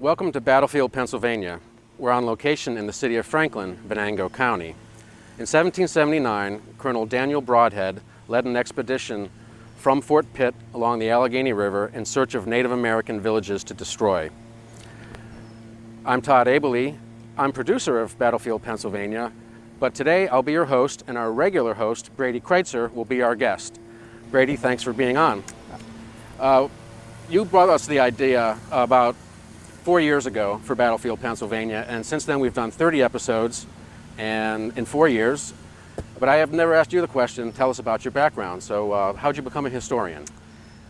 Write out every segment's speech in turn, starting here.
Welcome to Battlefield, Pennsylvania. We're on location in the city of Franklin, Venango County. In 1779, Colonel Daniel Brodhead led an expedition from Fort Pitt along the Allegheny River in search of Native American villages to destroy. I'm Todd Abley. I'm producer of Battlefield, Pennsylvania, but today I'll be your host, and our regular host, Brady Crytzer, will be our guest. Brady, thanks for being on. You brought us the idea about 4 years ago for Battlefield, Pennsylvania, and since then we've done 30 episodes and in 4 years. But I have never asked you the question, tell us about your background. So how'd you become a historian?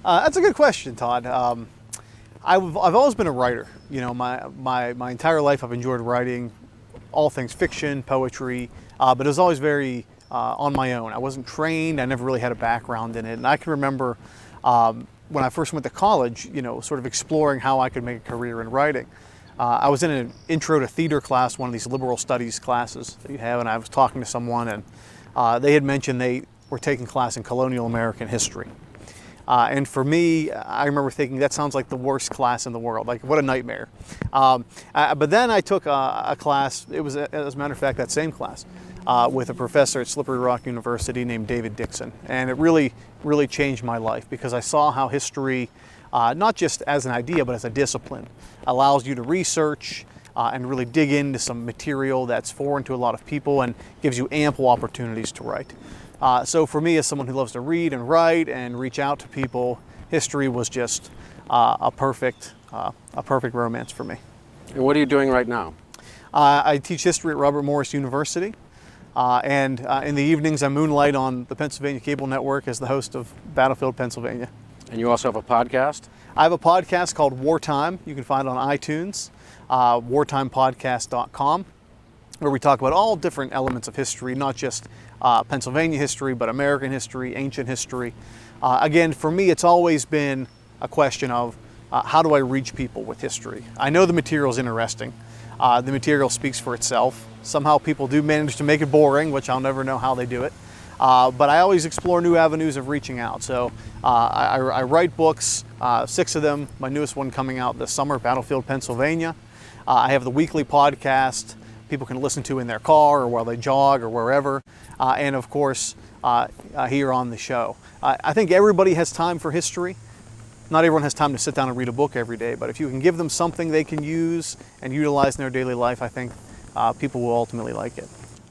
That's a good question, Todd. I've always been a writer. You know, my entire life I've enjoyed writing all things fiction, poetry, but it was always very on my own. I wasn't trained, I never really had a background in it. And I can remember when I first went to college, you know, sort of exploring how I could make a career in writing. I was in an intro to theater class, one of these liberal studies classes that you have, and I was talking to someone, and they had mentioned they were taking class in colonial American history. And for me, I remember thinking, that sounds like the worst class in the world, like what a nightmare. But then I took a class, it was, as a matter of fact, that same class, with a professor at Slippery Rock University named David Dixon. And it really changed my life because I saw how history, not just as an idea, but as a discipline, allows you to research and really dig into some material that's foreign to a lot of people and gives you ample opportunities to write. So for me, as someone who loves to read and write and reach out to people, history was just a perfect romance for me. And what are you doing right now? I teach history at Robert Morris University, and in the evenings I moonlight on the Pennsylvania Cable Network as the host of Battlefield, Pennsylvania. And you also have a podcast? I have a podcast called Wartime. You can find it on iTunes, wartimepodcast.com, where we talk about all different elements of history, not just Pennsylvania history, but American history, ancient history. Again, for me, it's always been a question of how do I reach people with history? I know the material is interesting. The material speaks for itself. Somehow people do manage to make it boring, which I'll never know how they do it. But I always explore new avenues of reaching out. So I write books, 6 of them, my newest one coming out this summer, Battlefield, Pennsylvania. I have the weekly podcast people can listen to in their car or while they jog or wherever. And of course, here on the show. I think everybody has time for history. Not everyone has time to sit down and read a book every day, but if you can give them something they can use and utilize in their daily life, I think people will ultimately like it.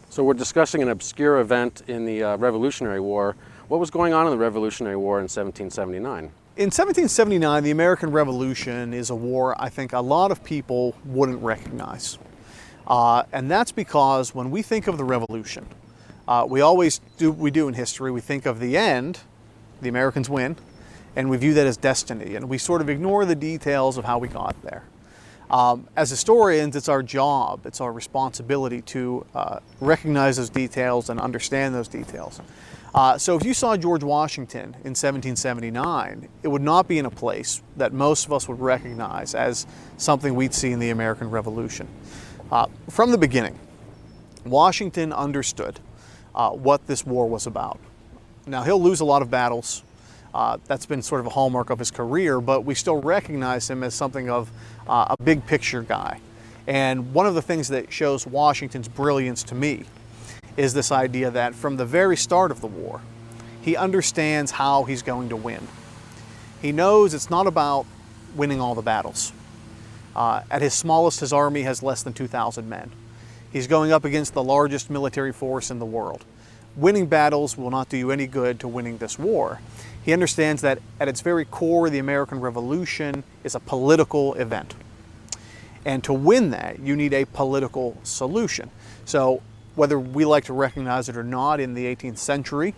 So we're discussing an obscure event in the Revolutionary War. What was going on in the Revolutionary War in 1779? In 1779, the American Revolution is a war I think a lot of people wouldn't recognize. And that's because when we think of the Revolution, we always do in history, we think of the end, the Americans win, and we view that as destiny, and we sort of ignore the details of how we got there. As historians, it's our job, it's our responsibility to recognize those details and understand those details. So if you saw George Washington in 1779, it would not be in a place that most of us would recognize as something we'd see in the American Revolution. From the beginning, Washington understood what this war was about. Now, he'll lose a lot of battles. That's been sort of a hallmark of his career, but we still recognize him as something of a big picture guy. And one of the things that shows Washington's brilliance to me is this idea that from the very start of the war, he understands how he's going to win. He knows it's not about winning all the battles. At his smallest, his army has less than 2,000 men. He's going up against the largest military force in the world. Winning battles will not do you any good to winning this war. He understands that at its very core, the American Revolution is a political event. And to win that, you need a political solution. So whether we like to recognize it or not, in the 18th century,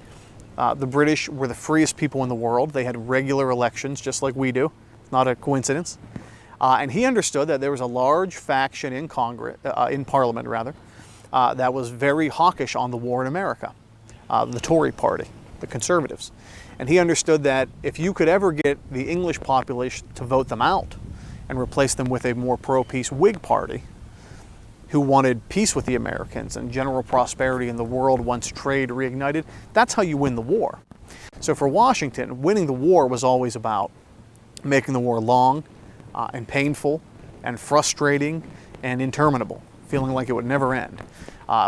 the British were the freest people in the world. They had regular elections, just like we do. Not a coincidence. And he understood that there was a large faction in Parliament, that was very hawkish on the war in America, the Tory Party, the Conservatives. And he understood that if you could ever get the English population to vote them out and replace them with a more pro-peace Whig Party, who wanted peace with the Americans and general prosperity in the world once trade reignited, that's how you win the war. So for Washington, winning the war was always about making the war long and painful and frustrating and interminable, feeling like it would never end.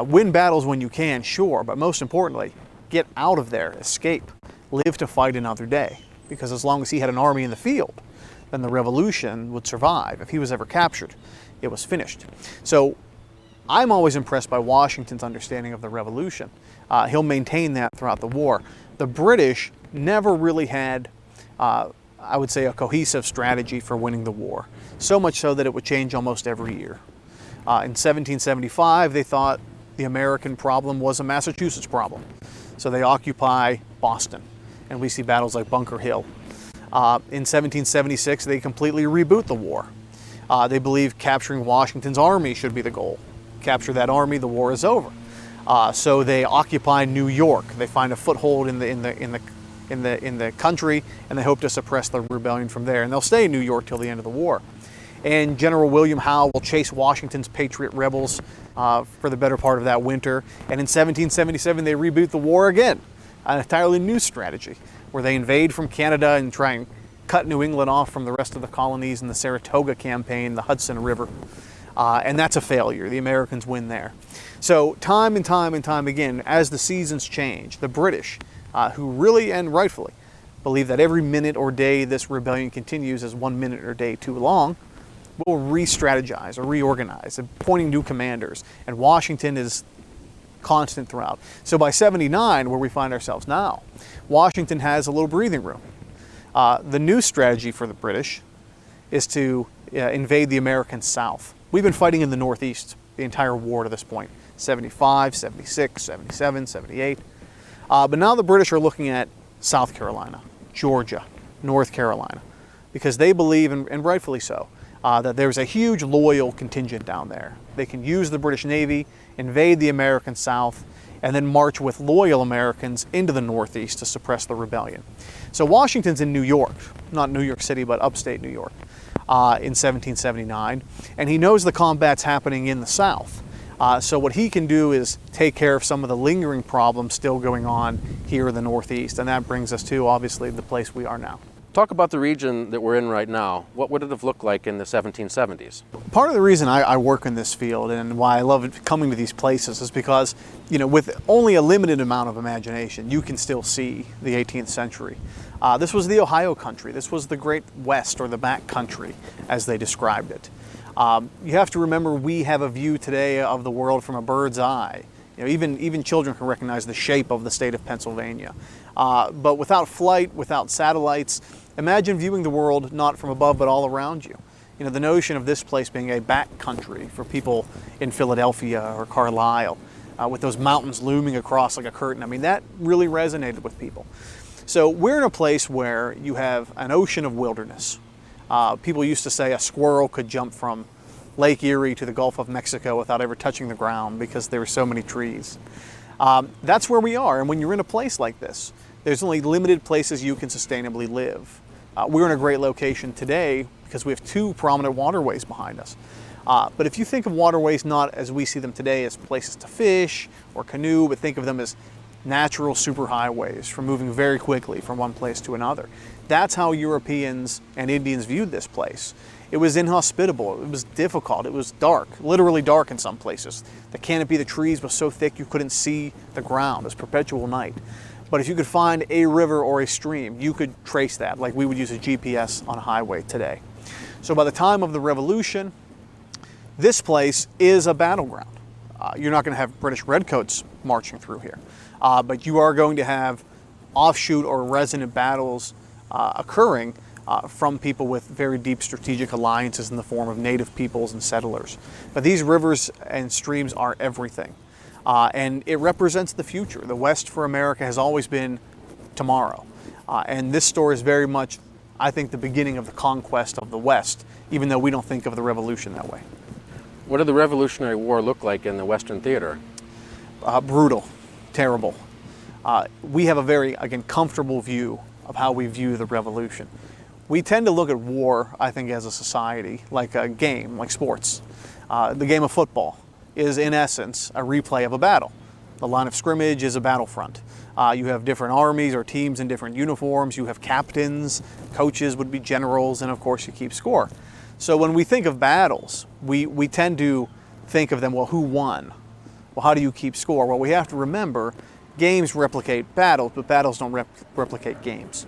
Win battles when you can, sure, but most importantly, get out of there, escape, live to fight another day. Because as long as he had an army in the field, then the revolution would survive. If he was ever captured, it was finished. So I'm always impressed by Washington's understanding of the revolution. He'll maintain that throughout the war. The British never really had, I would say, a cohesive strategy for winning the war. So much so that it would change almost every year. In 1775, they thought the American problem was a Massachusetts problem. So they occupy Boston, and we see battles like Bunker Hill. In 1776, they completely reboot the war. They believe capturing Washington's army should be the goal. Capture that army, the war is over. So they occupy New York. They find a foothold in the country, and they hope to suppress the rebellion from there. And they'll stay in New York till the end of the war. And General William Howe will chase Washington's Patriot rebels for the better part of that winter. And in 1777, they reboot the war again, an entirely new strategy, where they invade from Canada and try and cut New England off from the rest of the colonies in the Saratoga campaign, the Hudson River. And that's a failure. The Americans win there. So time and time and time again, as the seasons change, the British, who really and rightfully believe that every minute or day this rebellion continues is 1 minute or day too long, will re-strategize or reorganize, appointing new commanders. And Washington is constant throughout. So by 79, where we find ourselves now, Washington has a little breathing room. The new strategy for the British is to invade the American South. We've been fighting in the Northeast the entire war to this point, 75, 76, 77, 78. But now the British are looking at South Carolina, Georgia, North Carolina, because they believe, and rightfully so, that there's a huge loyal contingent down there. They can use the British Navy, invade the American South, and then march with loyal Americans into the Northeast to suppress the rebellion. So Washington's in New York, not New York City, but upstate New York, in 1779, and he knows the combat's happening in the South. So what he can do is take care of some of the lingering problems still going on here in the Northeast, and that brings us to, obviously, the place we are now. Talk about the region that we're in right now. What would it have looked like in the 1770s? Part of the reason I work in this field and why I love coming to these places is because, with only a limited amount of imagination, you can still see the 18th century. This was the Ohio country. This was the Great West, or the back country, as they described it. You have to remember, we have a view today of the world from a bird's eye. Even children can recognize the shape of the state of Pennsylvania. But without flight, without satellites, imagine viewing the world not from above but all around you. The notion of this place being a back country for people in Philadelphia or Carlisle, with those mountains looming across like a curtain, that really resonated with people. So we're in a place where you have an ocean of wilderness. People used to say a squirrel could jump from Lake Erie to the Gulf of Mexico without ever touching the ground because there were so many trees. That's where we are, and when you're in a place like this, there's only limited places you can sustainably live. We're in a great location today because we have two prominent waterways behind us. But if you think of waterways not as we see them today as places to fish or canoe, but think of them as natural superhighways for moving very quickly from one place to another. That's how Europeans and Indians viewed this place. It was inhospitable, it was difficult, it was dark, literally dark in some places. The canopy of the trees was so thick you couldn't see the ground. It was perpetual night. But if you could find a river or a stream, you could trace that, like we would use a GPS on a highway today. So by the time of the Revolution, this place is a battleground. You're not going to have British redcoats marching through here, but you are going to have offshoot or resonant battles occurring from people with very deep strategic alliances in the form of native peoples and settlers. But these rivers and streams are everything. And it represents the future. The West for America has always been tomorrow. And this story is very much, I think, the beginning of the conquest of the West, even though we don't think of the Revolution that way. What did the Revolutionary War look like in the Western theater? Brutal, terrible. We have a very, again, comfortable view of how we view the Revolution. We tend to look at war, I think, as a society, like a game, like sports. The game of football is, in essence, a replay of a battle. The line of scrimmage is a battlefront. You have different armies or teams in different uniforms. You have captains, coaches would be generals, and of course you keep score. So when we think of battles, we tend to think of them, well, who won? Well, how do you keep score? Well, we have to remember games replicate battles, but battles don't replicate games.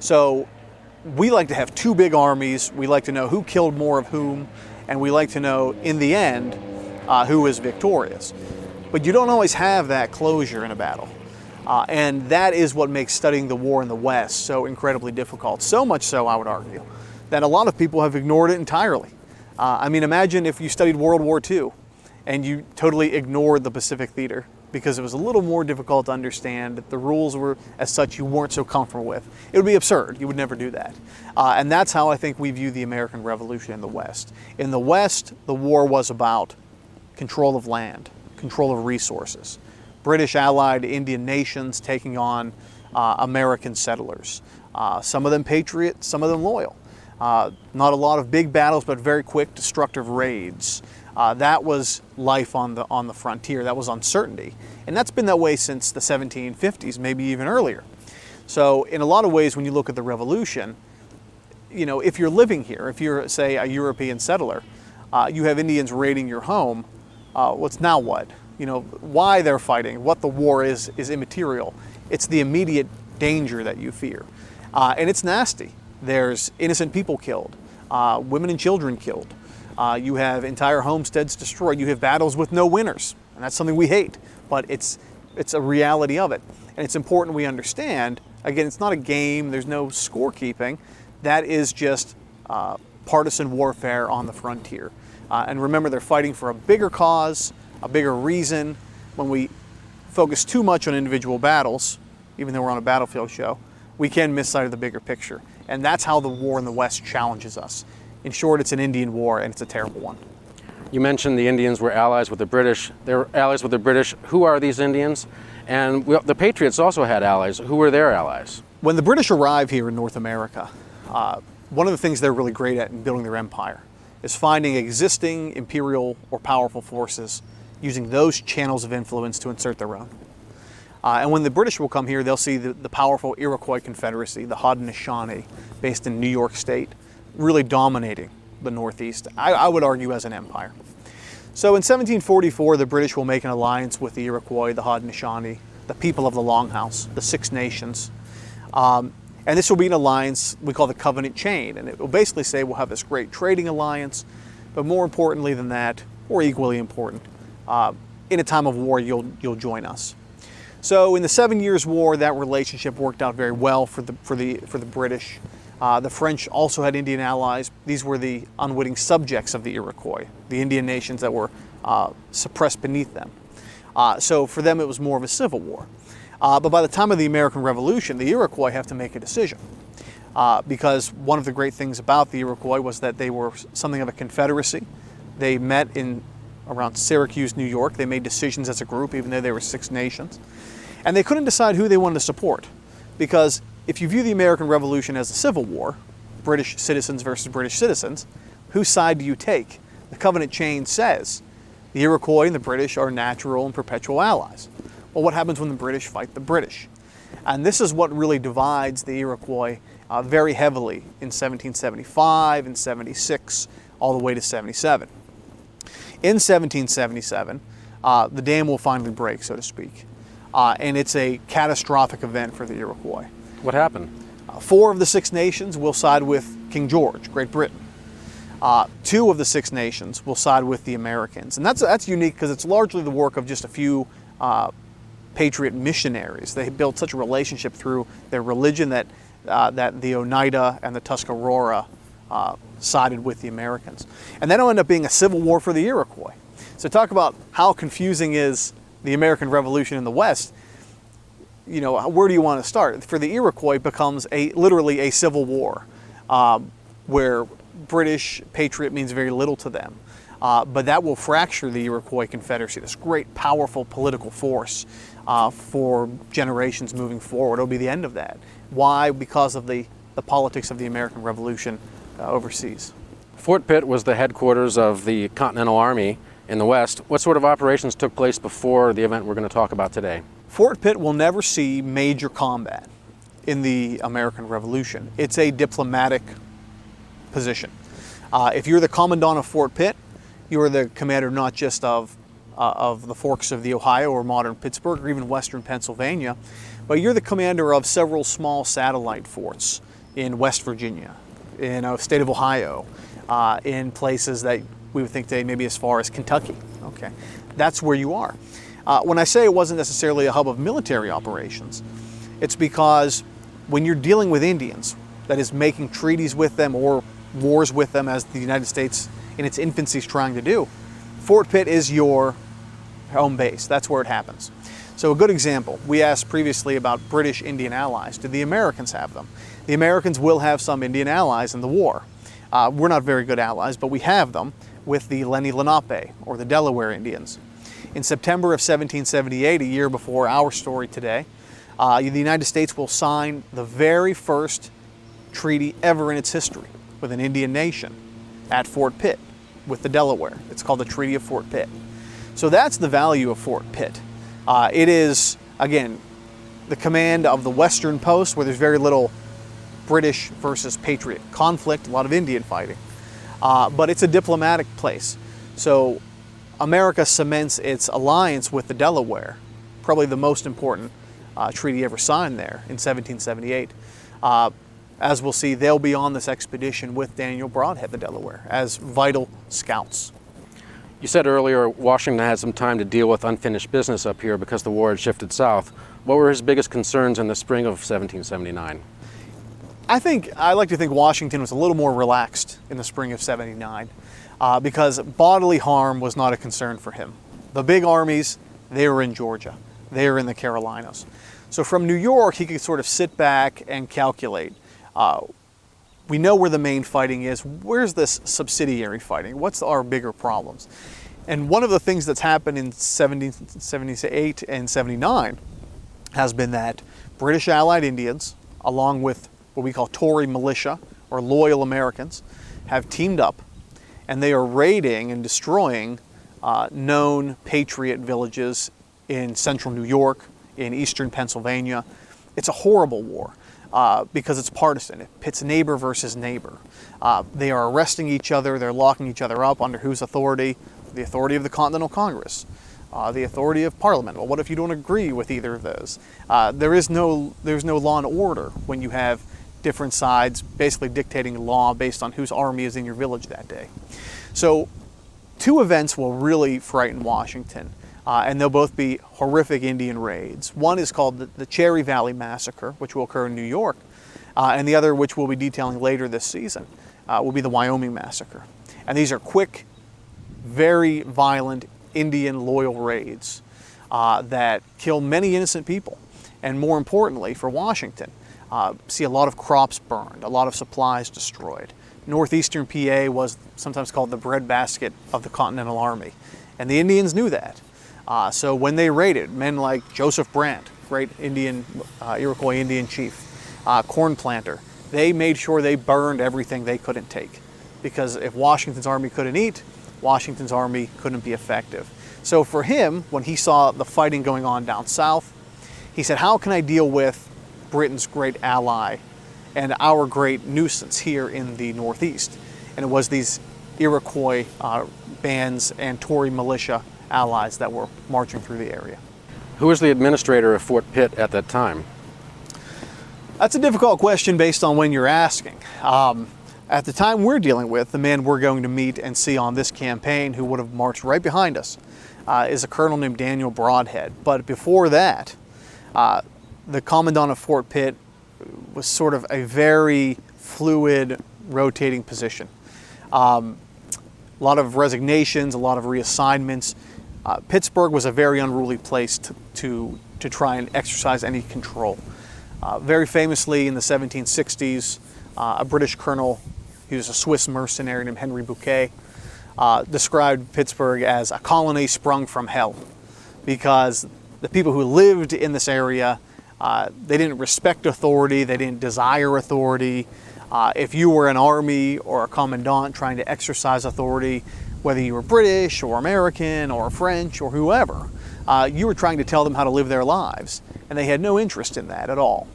So we like to have two big armies. We like to know who killed more of whom, and we like to know, in the end, who is victorious. But you don't always have that closure in a battle. And that is what makes studying the war in the West so incredibly difficult. So much so, I would argue, that a lot of people have ignored it entirely. I mean, imagine if you studied World War II and you totally ignored the Pacific Theater because it was a little more difficult to understand. The rules were as such you weren't so comfortable with. It would be absurd. You would never do that. And that's how I think we view the American Revolution in the West. In the West, the war was about control of land, control of resources. British allied Indian nations taking on American settlers. Some of them patriot, some of them loyal. Not a lot of big battles, but very quick, destructive raids. That was life on the frontier. That was uncertainty. And that's been that way since the 1750s, maybe even earlier. So in a lot of ways, when you look at the Revolution, you know, if you're living here, if you're, say, a European settler, you have Indians raiding your home, what's now what? You know, why they're fighting, what the war is immaterial. It's the immediate danger that you fear. And it's nasty. There's innocent people killed, women and children killed. You have entire homesteads destroyed. You have battles with no winners, and that's something we hate, but it's a reality of it. And it's important we understand, again, it's not a game, there's no scorekeeping. That is just partisan warfare on the frontier. And remember, they're fighting for a bigger cause, a bigger reason. When we focus too much on individual battles, even though we're on a battlefield show, we can miss sight of the bigger picture. And that's how the war in the West challenges us. In short, it's an Indian war, and it's a terrible one. You mentioned the Indians were allies with the British. They were allies with the British. Who are these Indians? And the Patriots also had allies. Who were their allies? When the British arrive here in North America, one of the things they're really great at in building their empire is finding existing imperial or powerful forces, using those channels of influence to insert their own. And when the British will come here, they'll see the powerful Iroquois Confederacy, the Haudenosaunee, based in New York State, really dominating the Northeast, I would argue, as an empire. So in 1744, the British will make an alliance with the Iroquois, the Haudenosaunee, the people of the Longhouse, the Six Nations. And this will be an alliance we call the Covenant Chain. And it will basically say we'll have this great trading alliance, but more importantly than that, or equally important, in a time of war, you'll join us. So in the 7 Years' War, that relationship worked out very well for the British. The French also had Indian allies. These were the unwitting subjects of the Iroquois, the Indian nations that were suppressed beneath them. So for them, it was more of a civil war. But by the time of the American Revolution, the Iroquois have to make a decision. Because one of the great things about the Iroquois was that they were something of a confederacy. They met around Syracuse, New York. They made decisions as a group, even though they were six nations. And they couldn't decide who they wanted to support. Because if you view the American Revolution as a civil war, British citizens versus British citizens, whose side do you take? The Covenant Chain says the Iroquois and the British are natural and perpetual allies. Well, what happens when the British fight the British? And this is what really divides the Iroquois very heavily in 1775 and 76, all the way to 77. In 1777, the dam will finally break, so to speak. And it's a catastrophic event for the Iroquois. What happened? 4 of the 6 nations will side with King George, Great Britain. 2 of the 6 nations will side with the Americans. And that's unique because it's largely the work of just a few Patriot missionaries. They built such a relationship through their religion that the Oneida and the Tuscarora sided with the Americans. And that'll end up being a civil war for the Iroquois. So talk about how confusing is the American Revolution in the West. You know, where do you want to start? For the Iroquois, it becomes literally a civil war where British Patriot means very little to them. But that will fracture the Iroquois Confederacy, this great, powerful political force for generations moving forward. It'll be the end of that. Why? Because of the politics of the American Revolution overseas. Fort Pitt was the headquarters of the Continental Army in the West. What sort of operations took place before the event we're going to talk about today? Fort Pitt will never see major combat in the American Revolution. It's a diplomatic position. If you're the commandant of Fort Pitt, you're the commander not just of the forks of the Ohio or modern Pittsburgh or even western Pennsylvania, but you're the commander of several small satellite forts in West Virginia, in the state of Ohio, in places that we would think they may be as far as Kentucky. Okay, that's where you are. When I say it wasn't necessarily a hub of military operations, it's because when you're dealing with Indians, that is making treaties with them or wars with them, as the United States in its infancy is trying to do, Fort Pitt is your home base. That's where it happens. So a good example, we asked previously about British Indian allies. Did the Americans have them? The Americans will have some Indian allies in the war. We're not very good allies, but we have them with the Lenni Lenape, or the Delaware Indians. In September of 1778, a year before our story today, the United States will sign the very first treaty ever in its history with an Indian nation at Fort Pitt with the Delaware. It's called the Treaty of Fort Pitt. So that's the value of Fort Pitt. It is, again, the command of the western post where there's very little British versus Patriot conflict, a lot of Indian fighting. But it's a diplomatic place. So America cements its alliance with the Delaware, probably the most important treaty ever signed there in 1778. As we'll see, they'll be on this expedition with Daniel Brodhead, the Delaware, as vital scouts. You said earlier Washington had some time to deal with unfinished business up here because the war had shifted south. What were his biggest concerns in the spring of 1779? I like to think Washington was a little more relaxed in the spring of 79 because bodily harm was not a concern for him. The big armies, they were in Georgia. They were in the Carolinas. So from New York, he could sort of sit back and calculate. We know where the main fighting is. Where's this subsidiary fighting? What's our bigger problems? And one of the things that's happened in 1778 and 79 has been that British Allied Indians, along with what we call Tory militia, or loyal Americans, have teamed up, and they are raiding and destroying known Patriot villages in central New York, in eastern Pennsylvania. It's a horrible war. Because it's partisan. It pits neighbor versus neighbor. They are arresting each other. They're locking each other up under whose authority? The authority of the Continental Congress, the authority of Parliament. Well, what if you don't agree with either of those? There's no law and order when you have different sides basically dictating law based on whose army is in your village that day. So, two events will really frighten Washington. And they'll both be horrific Indian raids. One is called the Cherry Valley Massacre, which will occur in New York, and the other, which we'll be detailing later this season, will be the Wyoming Massacre. And these are quick, very violent Indian loyal raids that kill many innocent people. And more importantly, for Washington, see a lot of crops burned, a lot of supplies destroyed. Northeastern PA was sometimes called the breadbasket of the Continental Army, and the Indians knew that. So when they raided, men like Joseph Brant, great Iroquois Indian chief, corn planter, they made sure they burned everything they couldn't take. Because if Washington's army couldn't eat, Washington's army couldn't be effective. So for him, when he saw the fighting going on down south, he said, how can I deal with Britain's great ally and our great nuisance here in the Northeast? And it was these Iroquois bands and Tory militia allies that were marching through the area. Who was the administrator of Fort Pitt at that time? That's a difficult question based on when you're asking. At the time we're dealing with, the man we're going to meet and see on this campaign, who would have marched right behind us, is a colonel named Daniel Brodhead. But before that, the commandant of Fort Pitt was sort of a very fluid, rotating position. A lot of resignations, a lot of reassignments. Pittsburgh was a very unruly place to try and exercise any control. Very famously in the 1760s, a British colonel, he was a Swiss mercenary named Henry Bouquet, described Pittsburgh as a colony sprung from hell, because the people who lived in this area, they didn't respect authority, they didn't desire authority. If you were an army or a commandant trying to exercise authority, whether you were British or American or French or whoever, you were trying to tell them how to live their lives, and they had no interest in that at all.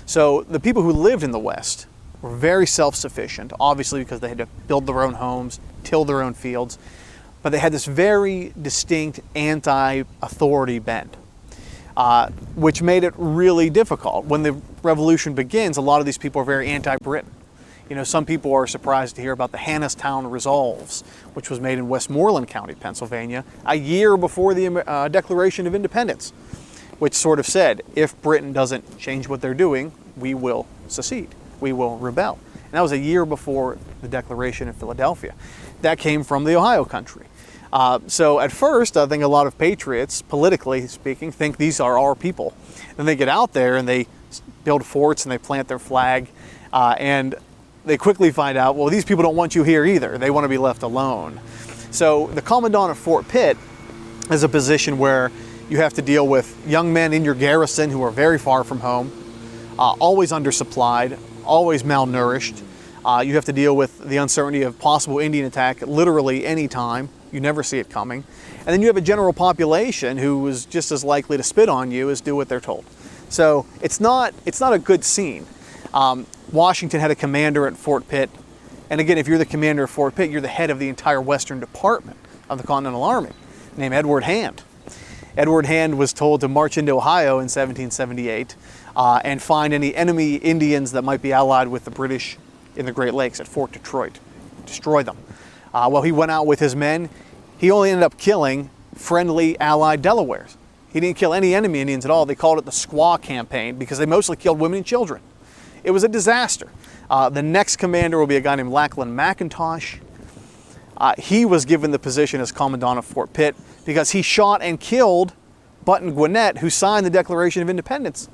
So the people who lived in the West, were very self-sufficient, obviously because they had to build their own homes, till their own fields, but they had this very distinct anti-authority bent, which made it really difficult. When the revolution begins, a lot of these people are very anti-Britain. You know, some people are surprised to hear about the Hannistown Resolves, which was made in Westmoreland County, Pennsylvania, a year before the Declaration of Independence, which sort of said, if Britain doesn't change what they're doing, we will secede, we will rebel. And that was a year before the Declaration in Philadelphia. That came from the Ohio country. So at first, I think a lot of patriots, politically speaking, think these are our people. Then they get out there and they build forts and they plant their flag, and they quickly find out, well, these people don't want you here either. They want to be left alone. So the commandant of Fort Pitt is a position where you have to deal with young men in your garrison who are very far from home, always undersupplied, always malnourished. You have to deal with the uncertainty of possible Indian attack literally any time. You never see it coming. And then you have a general population who is just as likely to spit on you as do what they're told. So it's not a good scene. Washington had a commander at Fort Pitt, and again, if you're the commander of Fort Pitt, you're the head of the entire Western Department of the Continental Army, named Edward Hand. Edward Hand was told to march into Ohio in 1778 and find any enemy Indians that might be allied with the British in the Great Lakes at Fort Detroit, destroy them. Well, he went out with his men. He only ended up killing friendly allied Delawares. He didn't kill any enemy Indians at all. They called it the Squaw Campaign because they mostly killed women and children. It was a disaster. The next commander will be a guy named Lackland McIntosh. He was given the position as commandant of Fort Pitt because he shot and killed Button Gwinnett, who signed the Declaration of Independence.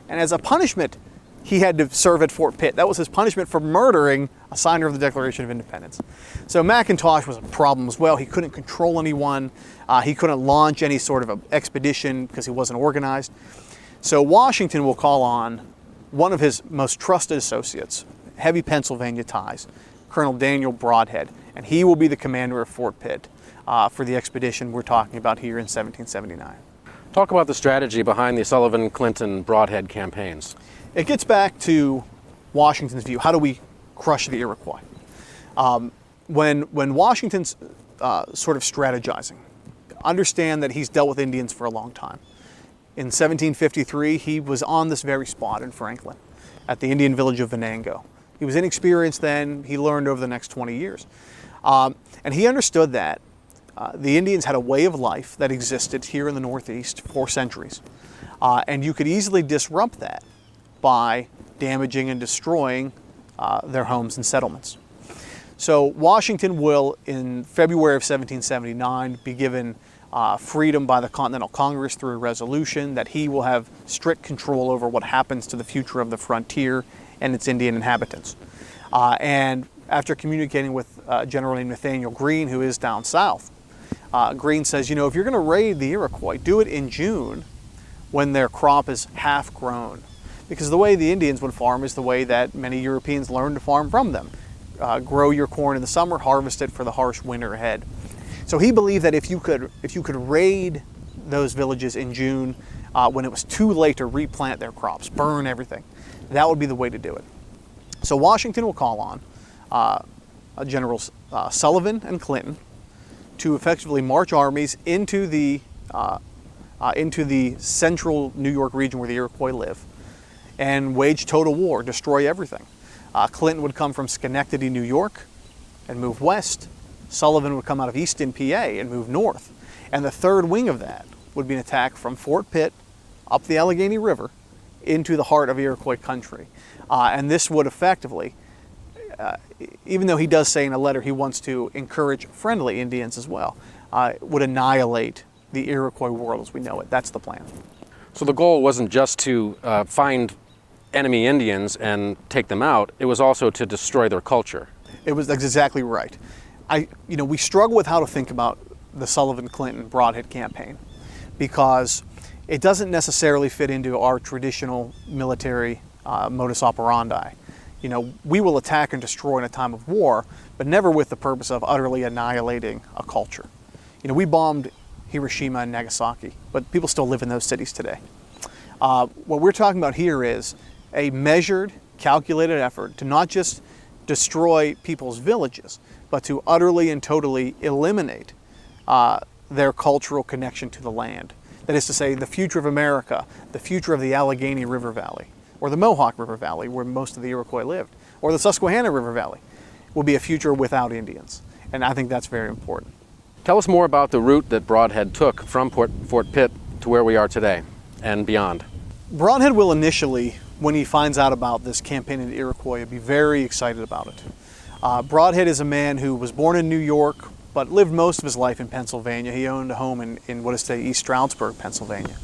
And as a punishment, he had to serve at Fort Pitt. That was his punishment for murdering a signer of the Declaration of Independence. So McIntosh was a problem as well. He couldn't control anyone. He couldn't launch any sort of an expedition because he wasn't organized. So Washington will call on one of his most trusted associates, heavy Pennsylvania ties, Colonel Daniel Brodhead, and he will be the commander of Fort Pitt for the expedition we're talking about here in 1779. Talk about the strategy behind the Sullivan, Clinton, Brodhead campaigns. It gets back to Washington's view. How do we crush the Iroquois? When Washington's sort of strategizing, understand that he's dealt with Indians for a long time. In 1753, he was on this very spot in Franklin at the Indian village of Venango. He was inexperienced then. He learned over the next 20 years. And he understood that the Indians had a way of life that existed here in the Northeast for centuries. And you could easily disrupt that by damaging and destroying their homes and settlements. So Washington will, in February of 1779, be given freedom by the Continental Congress through a resolution that he will have strict control over what happens to the future of the frontier and its Indian inhabitants. And after communicating with a general named Nathaniel Greene, who is down south, Greene says, you know, if you're going to raid the Iroquois, do it in June when their crop is half grown. Because the way the Indians would farm is the way that many Europeans learned to farm from them. Grow your corn in the summer, harvest it for the harsh winter ahead. So he believed that if you could raid those villages in June when it was too late to replant their crops, burn everything, that would be the way to do it. So Washington will call on Generals Sullivan and Clinton to effectively march armies into the central New York region where the Iroquois live and wage total war, destroy everything. Clinton would come from Schenectady, New York, and move west. Sullivan would come out of Easton, PA, and move north. And the third wing of that would be an attack from Fort Pitt up the Allegheny River into the heart of Iroquois country. And this would effectively, even though he does say in a letter he wants to encourage friendly Indians as well, would annihilate the Iroquois world as we know it. That's the plan. So the goal wasn't just to find enemy Indians and take them out, it was also to destroy their culture. That's exactly right. We struggle with how to think about the Sullivan-Clinton-Brodhead campaign because it doesn't necessarily fit into our traditional military modus operandi. We will attack and destroy in a time of war, but never with the purpose of utterly annihilating a culture. We bombed Hiroshima and Nagasaki, but people still live in those cities today. What we're talking about here is a measured calculated effort to not just destroy people's villages, but to utterly and totally eliminate their cultural connection to the land. That is to say, the future of America, the future of the Allegheny River Valley, or the Mohawk River Valley, where most of the Iroquois lived, or the Susquehanna River Valley, will be a future without Indians. And I think that's very important. Tell us more about the route that Brodhead took from Fort Pitt to where we are today and beyond. Brodhead will initially, when he finds out about this campaign in the Iroquois, be very excited about it. Brodhead is a man who was born in New York, but lived most of his life in Pennsylvania. He owned a home in what is today East Stroudsburg, Pennsylvania.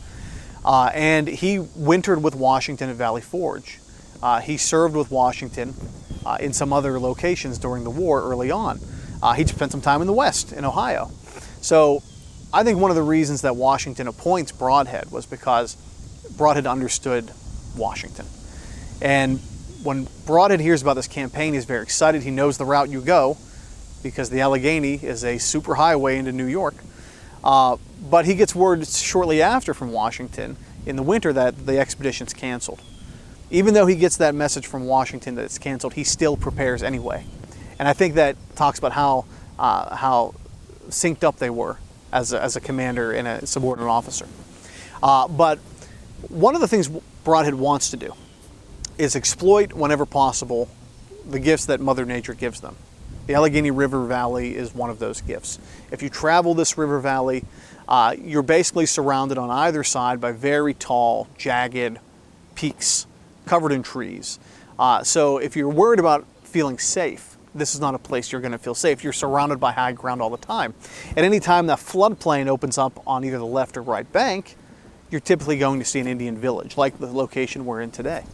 And he wintered with Washington at Valley Forge. He served with Washington in some other locations during the war early on. He spent some time in the West, in Ohio. So I think one of the reasons that Washington appoints Brodhead was because Brodhead understood Washington. And when Brodhead hears about this campaign, he's very excited. He knows the route you go, because the Allegheny is a super highway into New York. But he gets word shortly after from Washington in the winter that the expedition's canceled. Even though he gets that message from Washington that it's canceled, he still prepares anyway. And I think that talks about how synced up they were as a commander and a subordinate officer. But one of the things Brodhead wants to do is exploit, whenever possible, the gifts that Mother Nature gives them. The Allegheny River Valley is one of those gifts. If you travel this river valley, you're basically surrounded on either side by very tall, jagged peaks covered in trees. So if you're worried about feeling safe, this is not a place you're going to feel safe. You're surrounded by high ground all the time. At any time that floodplain opens up on either the left or right bank, you're typically going to see an Indian village, like the location we're in today.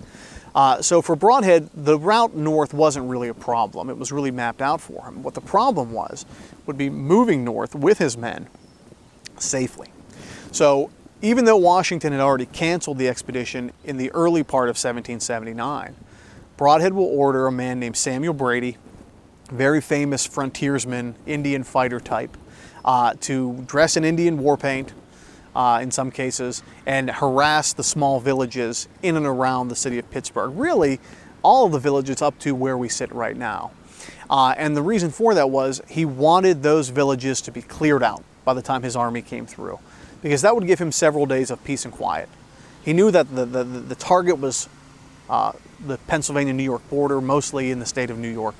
So for Brodhead, the route north wasn't really a problem. It was really mapped out for him. What the problem would be moving north with his men safely. So even though Washington had already canceled the expedition in the early part of 1779, Brodhead will order a man named Samuel Brady, very famous frontiersman, Indian fighter type, to dress in Indian war paint, in some cases, and harass the small villages in and around the city of Pittsburgh. Really, all of the villages up to where we sit right now. And the reason for that was he wanted those villages to be cleared out by the time his army came through, because that would give him several days of peace and quiet. He knew that the target was the Pennsylvania-New York border, mostly in the state of New York.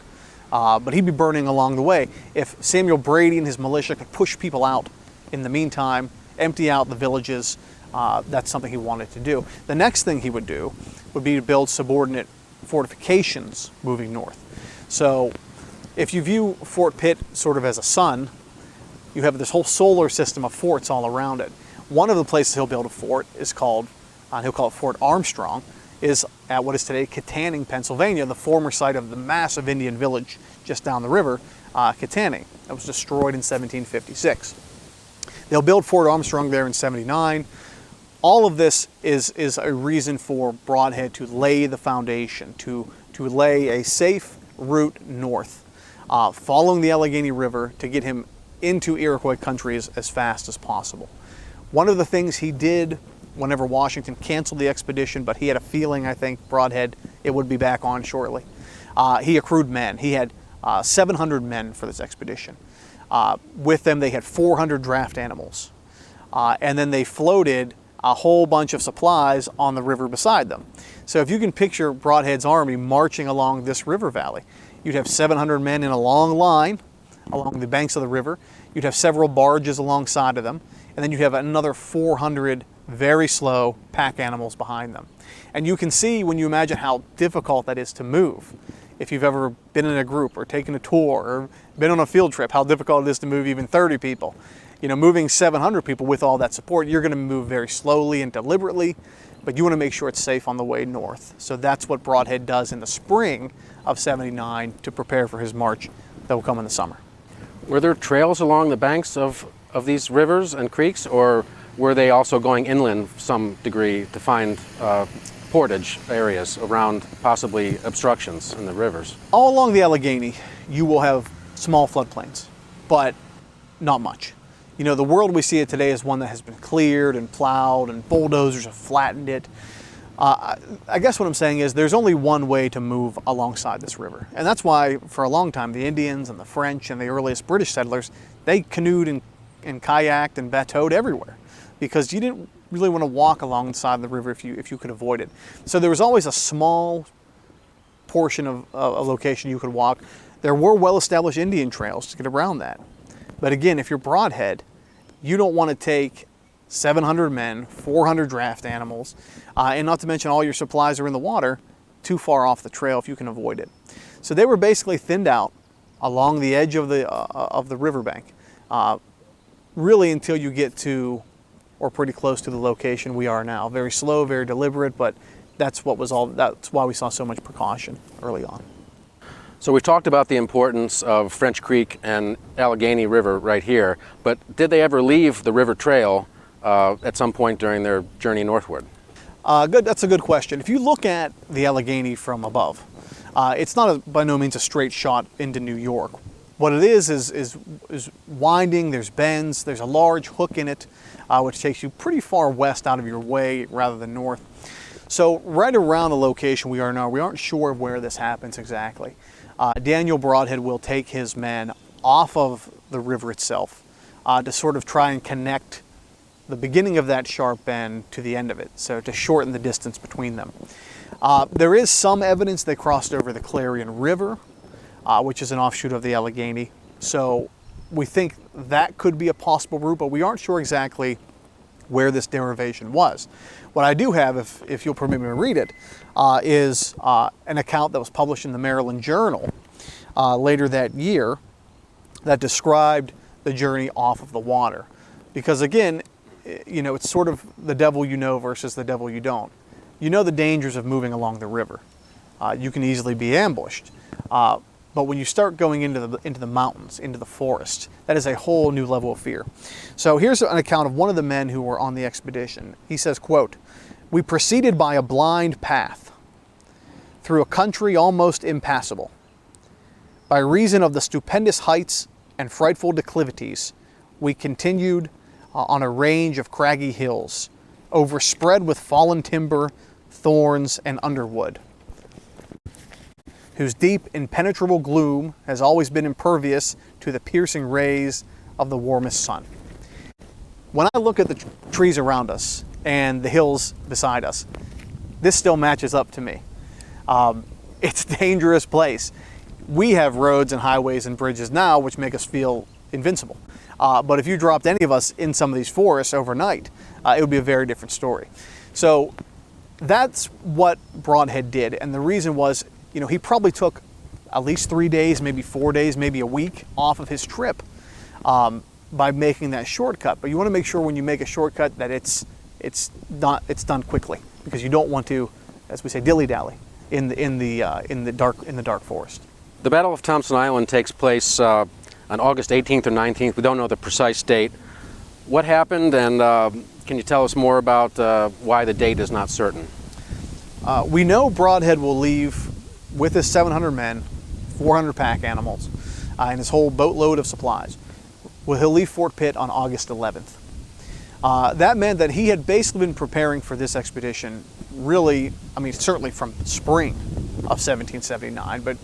But he'd be burning along the way. If Samuel Brady and his militia could push people out in the meantime, empty out the villages, that's something he wanted to do. The next thing he would do would be to build subordinate fortifications moving north. So if you view Fort Pitt sort of as a sun, you have this whole solar system of forts all around it. One of the places he'll build a fort is called, he'll call it Fort Armstrong, is at what is today Kittanning, Pennsylvania, the former site of the massive Indian village just down the river, Kittanning. That was destroyed in 1756. They'll build Fort Armstrong there in 79. All of this is a reason for Brodhead to lay the foundation, to lay a safe route north, following the Allegheny River to get him into Iroquois country as fast as possible. One of the things he did whenever Washington canceled the expedition, but he had a feeling, I think, Brodhead, it would be back on shortly. He accrued men. He had 700 men for this expedition. With them, they had 400 draft animals. And then they floated a whole bunch of supplies on the river beside them. So if you can picture Brodhead's army marching along this river valley, you'd have 700 men in a long line along the banks of the river. You'd have several barges alongside of them. And then you'd have another 400 very slow pack animals behind them. And you can see when you imagine how difficult that is to move. If you've ever been in a group or taken a tour or been on a field trip, how difficult it is to move even 30 people. You know, moving 700 people with all that support, you're going to move very slowly and deliberately, but you want to make sure it's safe on the way north. So that's what Brodhead does in the spring of 79 to prepare for his march that will come in the summer. Were there trails along the banks of these rivers and creeks, or were they also going inland some degree to find portage areas around possibly obstructions in the rivers? All along the Allegheny, you will have small floodplains, but not much. You know, the world we see it today is one that has been cleared and plowed and bulldozers have flattened it. I guess what I'm saying is there's only one way to move alongside this river. And that's why for a long time the Indians and the French and the earliest British settlers, they canoed and kayaked and bateaued everywhere because you didn't really want to walk alongside the river if you could avoid it. So there was always a small portion of a location you could walk. There were well-established Indian trails to get around that. But again, if you're Brodhead, you don't want to take 700 men, 400 draft animals, and not to mention all your supplies are in the water too far off the trail if you can avoid it. So they were basically thinned out along the edge of the riverbank, really until you get to, or pretty close to the location we are now. Very slow, very deliberate, but that's why we saw so much precaution early on. So we talked about the importance of French Creek and Allegheny River right here, but did they ever leave the river trail at some point during their journey northward? That's a good question. If you look at the Allegheny from above, it's not by no means a straight shot into New York. What it is winding, there's bends, there's a large hook in it, which takes you pretty far west out of your way rather than north. So right around the location we are now, we aren't sure where this happens exactly. Daniel Brodhead will take his men off of the river itself to sort of try and connect the beginning of that sharp bend to the end of it, so to shorten the distance between them. There is some evidence they crossed over the Clarion River, which is an offshoot of the Allegheny. So we think that could be a possible route, but we aren't sure exactly where this derivation was. What I do have, if you'll permit me to read it, is an account that was published in the Maryland Journal later that year that described the journey off of the water. Because again, you know, it's sort of the devil you know versus the devil you don't. You know the dangers of moving along the river. You can easily be ambushed. But when you start going into the mountains, into the forest, that is a whole new level of fear. So here's an account of one of the men who were on the expedition. He says, quote, "We proceeded by a blind path through a country almost impassable. By reason of the stupendous heights and frightful declivities, we continued on a range of craggy hills, overspread with fallen timber, thorns, and underwood, whose deep, impenetrable gloom has always been impervious to the piercing rays of the warmest sun." When I look at the trees around us and the hills beside us, this still matches up to me. It's a dangerous place. We have roads and highways and bridges now which make us feel invincible. But if you dropped any of us in some of these forests overnight, it would be a very different story. So that's what Brodhead did. And the reason was, you know, he probably took at least 3 days, maybe 4 days, maybe a week off of his trip by making that shortcut. But you want to make sure when you make a shortcut that it's done quickly, because you don't want to, as we say, dilly-dally in the dark forest. The Battle of Thompson Island takes place on August 18th or 19th. We don't know the precise date. What happened, and can you tell us more about why the date is not certain? We know Brodhead will leave with his 700 men, 400 pack animals, and his whole boatload of supplies. Well, he'll leave Fort Pitt on August 11th. That meant that he had basically been preparing for this expedition really, I mean, certainly from spring of 1779, but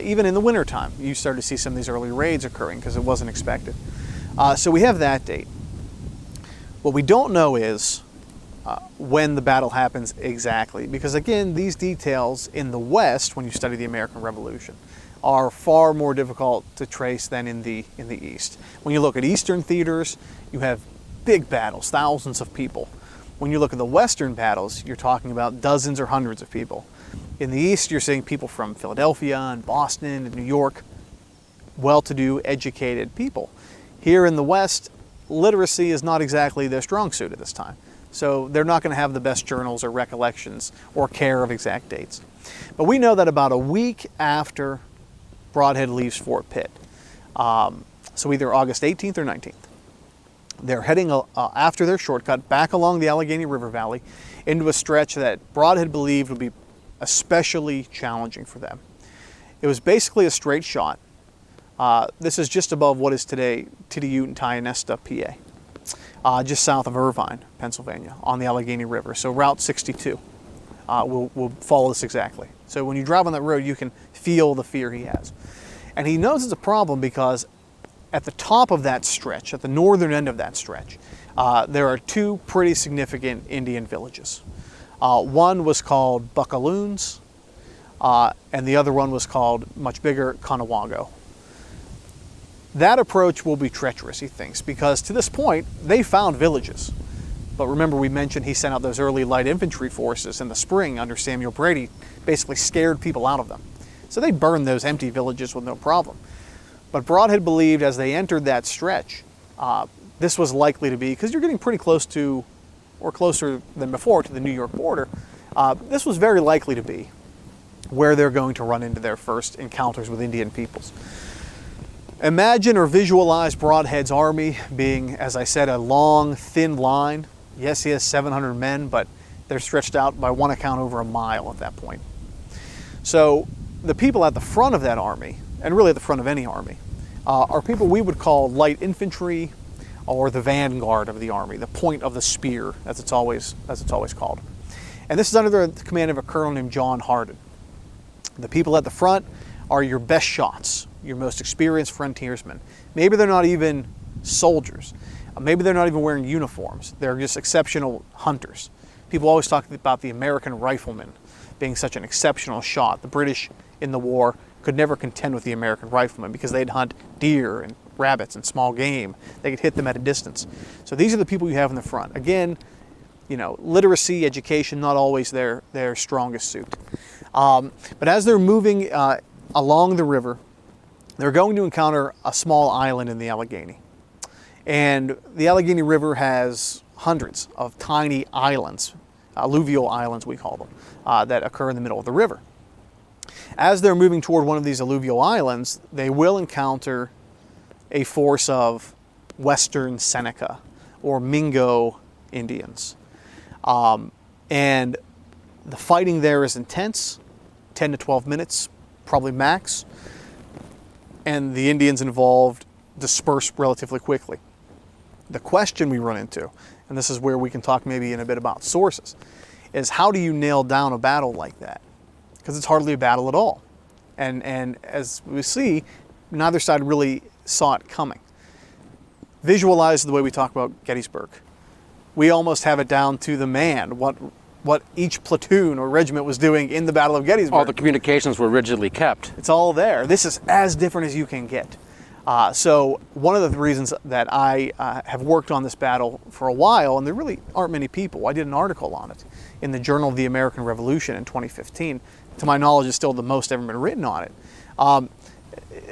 even in the wintertime, you started to see some of these early raids occurring because it wasn't expected. So we have that date. What we don't know is when the battle happens exactly, because again, these details in the West, when you study the American Revolution, are far more difficult to trace than in the East. When you look at Eastern theaters, you have big battles, thousands of people. When you look at the Western battles, you're talking about dozens or hundreds of people. In the East, you're seeing people from Philadelphia and Boston and New York, well-to-do, educated people. Here in the West, literacy is not exactly their strong suit at this time. So they're not going to have the best journals or recollections or care of exact dates. But we know that about a week after Brodhead leaves Fort Pitt, so either August 18th or 19th, they're heading after their shortcut back along the Allegheny River Valley into a stretch that Brodhead believed would be especially challenging for them. It was basically a straight shot. This is just above what is today Tidioute and Tionesta, PA, just south of Irvine, Pennsylvania, on the Allegheny River, so Route 62. will follow this exactly. So when you drive on that road, you can feel the fear he has. And he knows it's a problem because at the top of that stretch, at the northern end of that stretch, there are two pretty significant Indian villages. One was called Buckaloons, and the other one was called, much bigger, Conewago. That approach will be treacherous, he thinks, because to this point, they found villages. But remember, we mentioned he sent out those early light infantry forces in the spring under Samuel Brady, basically scared people out of them. So they burned those empty villages with no problem. But Brodhead believed as they entered that stretch, this was likely to be, because you're getting pretty close to, or closer than before, to the New York border, this was very likely to be where they're going to run into their first encounters with Indian peoples. Imagine or visualize Brodhead's army being, as I said, a long, thin line. Yes, he has 700 men, but they're stretched out by one account over a mile at that point. So the people at the front of that army, and really at the front of any army, are people we would call light infantry, or the vanguard of the army, the point of the spear, as it's always called. And this is under the command of a colonel named John Hardin. The people at the front are your best shots, your most experienced frontiersmen. Maybe they're not even soldiers. Maybe they're not even wearing uniforms. They're just exceptional hunters. People always talk about the American rifleman being such an exceptional shot. The British in the war could never contend with the American rifleman because they'd hunt deer and rabbits and small game. They could hit them at a distance. So these are the people you have in the front. Again, you know, literacy, education, not always their strongest suit. But as they're moving along the river, they're going to encounter a small island in the Allegheny. And the Allegheny River has hundreds of tiny islands, alluvial islands we call them, that occur in the middle of the river. As they're moving toward one of these alluvial islands, they will encounter a force of Western Seneca or Mingo Indians. And the fighting there is intense, 10 to 12 minutes, probably max. And the Indians involved disperse relatively quickly. The question we run into, and this is where we can talk maybe in a bit about sources, is how do you nail down a battle like that? Because it's hardly a battle at all. And as we see, neither side really saw it coming. Visualize the way we talk about Gettysburg. We almost have it down to the man, what each platoon or regiment was doing in the Battle of Gettysburg. All the communications were rigidly kept. It's all there. This is as different as you can get. So one of the reasons that I have worked on this battle for a while, and there really aren't many people, I did an article on it in the Journal of the American Revolution in 2015. To my knowledge, it's still the most ever been written on it.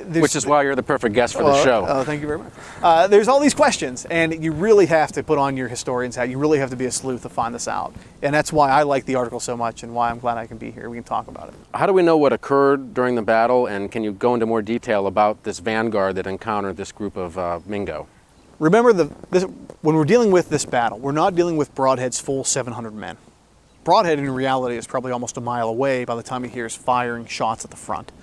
Which is why you're the perfect guest for the show. Thank you very much. There's all these questions, and you really have to put on your historian's hat. You really have to be a sleuth to find this out. And that's why I like the article so much and why I'm glad I can be here. We can talk about it. How do we know what occurred during the battle, and can you go into more detail about this vanguard that encountered this group of Mingo? Remember, when we're dealing with this battle, we're not dealing with Brodhead's full 700 men. Brodhead, in reality, is probably almost a mile away by the time he hears firing shots at the front.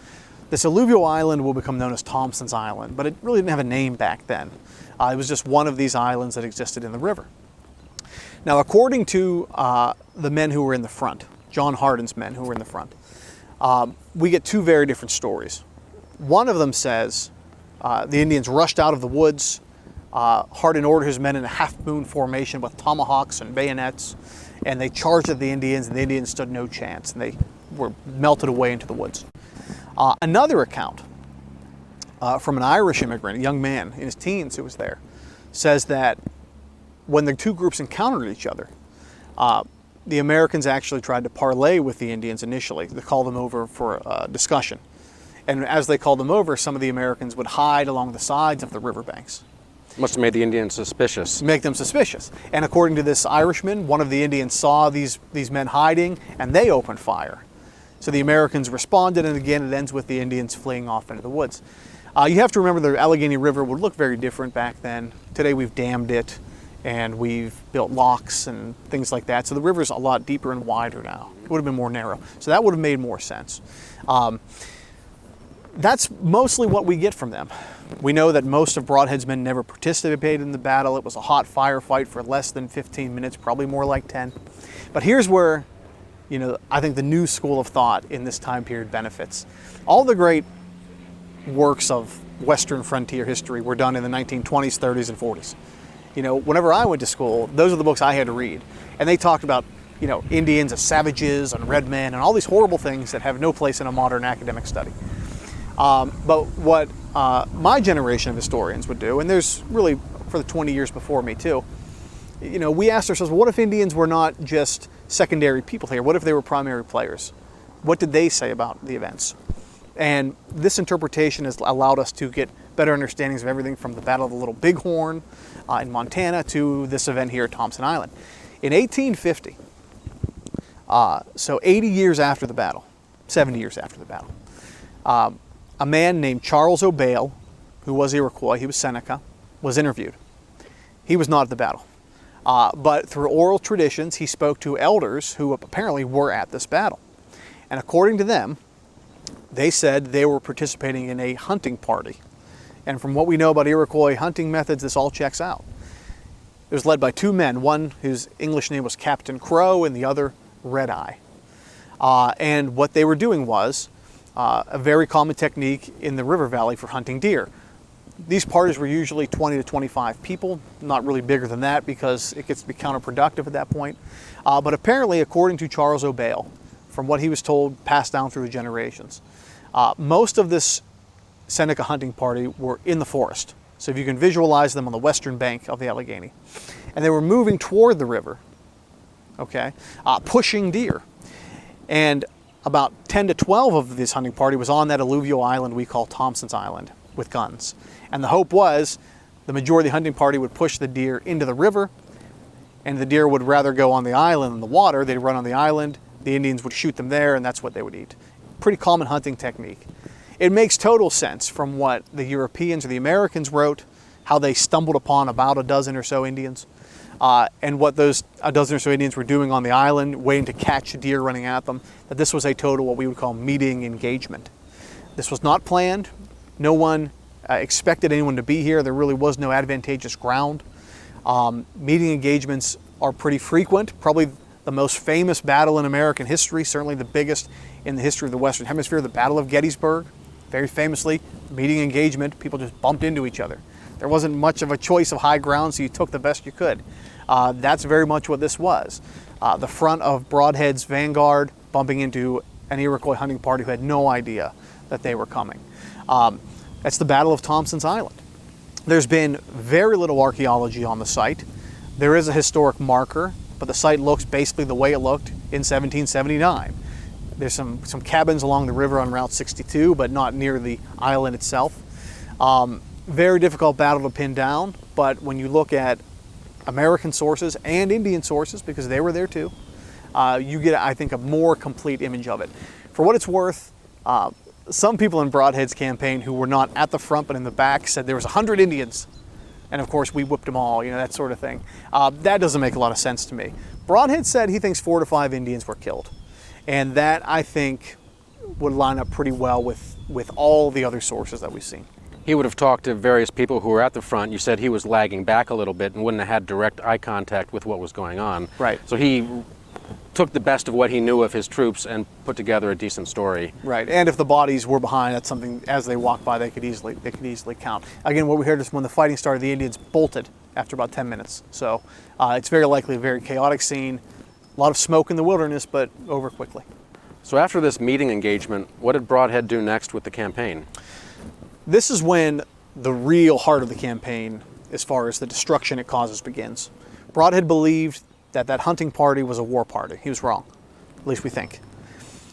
This alluvial island will become known as Thompson's Island, but it really didn't have a name back then. It was just one of these islands that existed in the river. Now, according to the men who were in the front, John Hardin's men who were in the front, we get two very different stories. One of them says the Indians rushed out of the woods. Hardin ordered his men in a half-moon formation with tomahawks and bayonets, and they charged at the Indians, and the Indians stood no chance, and they were melted away into the woods. Another account from an Irish immigrant, a young man in his teens who was there, says that when the two groups encountered each other, the Americans actually tried to parley with the Indians initially. They called them over for a discussion. And as they called them over, some of the Americans would hide along the sides of the riverbanks. Must have made the Indians suspicious. Make them suspicious. And according to this Irishman, one of the Indians saw these men hiding, and they opened fire. So the Americans responded, and again, it ends with the Indians fleeing off into the woods. You have to remember the Allegheny River would look very different back then. Today we've dammed it, and we've built locks and things like that. So the river's a lot deeper and wider now. It would have been more narrow. So that would have made more sense. That's mostly what we get from them. We know that most of Brodhead's men never participated in the battle. It was a hot firefight for less than 15 minutes, probably more like 10. But here's where I think the new school of thought in this time period benefits. All the great works of Western frontier history were done in the 1920s, 30s, and 40s. Whenever I went to school, those are the books I had to read. And they talked about, Indians as savages and red men and all these horrible things that have no place in a modern academic study. But what my generation of historians would do, and there's really for the 20 years before me too, we asked ourselves, well, what if Indians were not just secondary people here? What if they were primary players? What did they say about the events? And this interpretation has allowed us to get better understandings of everything from the Battle of the Little Bighorn in Montana to this event here at Thompson Island. In 1850, so 80 years after the battle, 70 years after the battle, a man named Charles O'Bail, who was Iroquois, he was Seneca, was interviewed. He was not at the battle. But through oral traditions, he spoke to elders who apparently were at this battle. And according to them, they said they were participating in a hunting party. And from what we know about Iroquois hunting methods, this all checks out. It was led by two men, one whose English name was Captain Crow and the other Red Eye. And what they were doing was a very common technique in the river valley for hunting deer. These parties were usually 20 to 25 people, not really bigger than that because it gets to be counterproductive at that point. But apparently, according to Charles O'Bail, from what he was told, passed down through the generations, most of this Seneca hunting party were in the forest. So if you can visualize them on the western bank of the Allegheny. And they were moving toward the river, okay, pushing deer. And about 10 to 12 of this hunting party was on that alluvial island we call Thompson's Island with guns. And the hope was the majority of the hunting party would push the deer into the river, and the deer would rather go on the island than the water. They'd run on the island, the Indians would shoot them there, and that's what they would eat. Pretty common hunting technique. It makes total sense from what the Europeans or the Americans wrote, how they stumbled upon about a dozen or so Indians, and what those a dozen or so Indians were doing on the island, waiting to catch deer running at them, that this was a total what we would call meeting engagement. This was not planned. No one expected anyone to be here. There really was no advantageous ground. Meeting engagements are pretty frequent. Probably the most famous battle in American history, certainly the biggest in the history of the Western Hemisphere, the Battle of Gettysburg. Very famously, meeting engagement, people just bumped into each other. There wasn't much of a choice of high ground, so you took the best you could. That's very much what this was. The front of Brodhead's vanguard bumping into an Iroquois hunting party who had no idea that they were coming. That's the Battle of Thompson's Island. There's been very little archaeology on the site. There is a historic marker, but the site looks basically the way it looked in 1779. There's some cabins along the river on Route 62, but not near the island itself. Very difficult battle to pin down, but when you look at American sources and Indian sources, because they were there too, you get, I think, a more complete image of it. For what it's worth, some people in Brodhead's campaign who were not at the front but in the back said there was 100 Indians, and of course we whipped them all, that sort of thing. That doesn't make a lot of sense to me. Brodhead said he thinks 4 to 5 Indians were killed, and that, I think, would line up pretty well with all the other sources that we've seen. He would have talked to various people who were at the front. You said he was lagging back a little bit and wouldn't have had direct eye contact with what was going on. Right. So he took the best of what he knew of his troops and put together a decent story. Right, and if the bodies were behind, that's something, as they walked by, they could easily count. Again, what we heard is when the fighting started, the Indians bolted after about 10 minutes. So it's very likely a very chaotic scene. A lot of smoke in the wilderness, but over quickly. So after this meeting engagement, what did Brodhead do next with the campaign? This is when the real heart of the campaign, as far as the destruction it causes, begins. Brodhead believed that that hunting party was a war party. He was wrong, at least we think.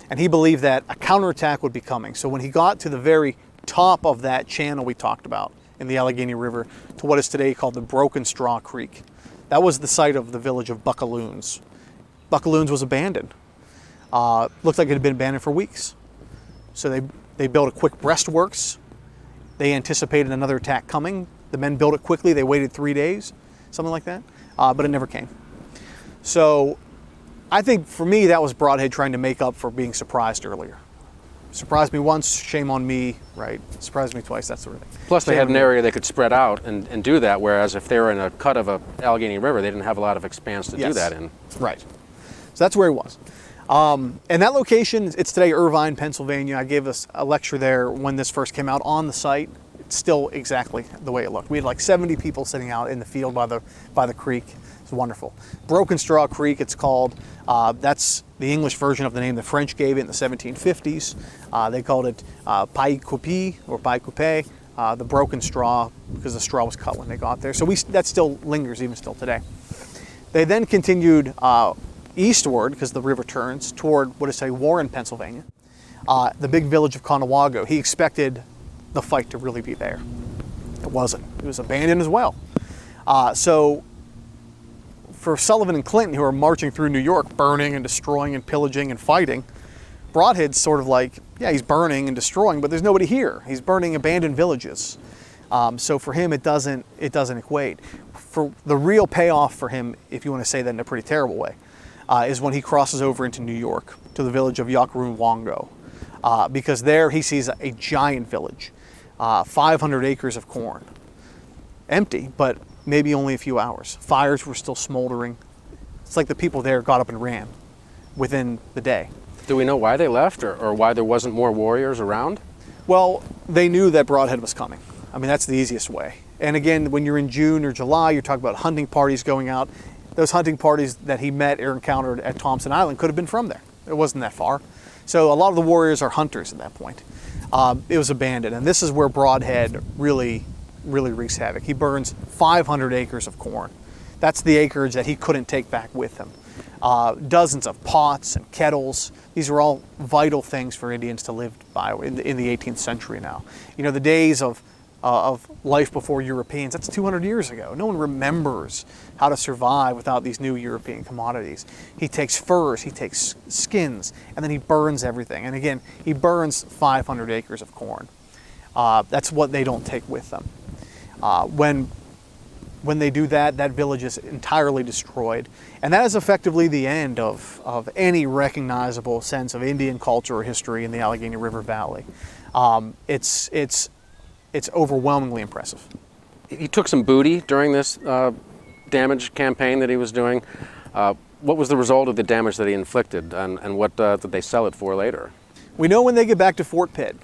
And he believed that a counterattack would be coming. So when he got to the very top of that channel we talked about in the Allegheny River, to what is today called the Broken Straw Creek, that was the site of the village of Buckaloons. Buckaloons was abandoned. Looked like it had been abandoned for weeks. So they built a quick breastworks. They anticipated another attack coming. The men built it quickly. They waited 3 days, something like that, but it never came. So I think for me, that was Brodhead trying to make up for being surprised earlier. Surprised me once, shame on me, right? Surprised me twice, that sort of thing. Plus they had an area they could spread out and do that, whereas if they were in a cut of a Allegheny River, they didn't have a lot of expanse to do that in. Right. So that's where he was. And that location, it's today Irvine, Pennsylvania. I gave us a lecture there when this first came out on the site. It's still exactly the way it looked. We had like 70 people sitting out in the field by the creek. It's wonderful. Broken Straw Creek, it's called. That's the English version of the name the French gave it in the 1750s. They called it Paille Coupée or Paille Coupée, the broken straw, because the straw was cut when they got there. So that still lingers even still today. They then continued eastward, because the river turns, toward what is today Warren, Pennsylvania, the big village of Conewago. He expected the fight to really be there. It wasn't. It was abandoned as well. So for Sullivan and Clinton, who are marching through New York, burning and destroying and pillaging and fighting, Brodhead's sort of like, yeah, he's burning and destroying, but there's nobody here. He's burning abandoned villages. So for him, it doesn't equate. For the real payoff for him, if you want to say that in a pretty terrible way, is when he crosses over into New York to the village of Yawkoroonwago, because there he sees a giant village, 500 acres of corn, empty, but maybe only a few hours. Fires were still smoldering. It's like the people there got up and ran within the day. Do we know why they left, or why there wasn't more warriors around? Well, they knew that Brodhead was coming. I mean, that's the easiest way. And again, when you're in June or July, you're talking about hunting parties going out. Those hunting parties that he met or encountered at Thompson Island could have been from there. It wasn't that far. So a lot of the warriors are hunters at that point. It was abandoned, and this is where Brodhead really wreaks havoc. He burns 500 acres of corn. That's the acreage that he couldn't take back with him. Dozens of pots and kettles. These are all vital things for Indians to live by in the 18th century now. You know, the days of life before Europeans, that's 200 years ago. No one remembers how to survive without these new European commodities. He takes furs, he takes skins, and then he burns everything. And again, he burns 500 acres of corn. That's what they don't take with them. When they do that, that village is entirely destroyed. And that is effectively the end of any recognizable sense of Indian culture or history in the Allegheny River Valley. It's overwhelmingly impressive. He took some booty during this damage campaign that he was doing. What was the result of the damage that he inflicted, and what did they sell it for later? We know when they get back to Fort Pitt,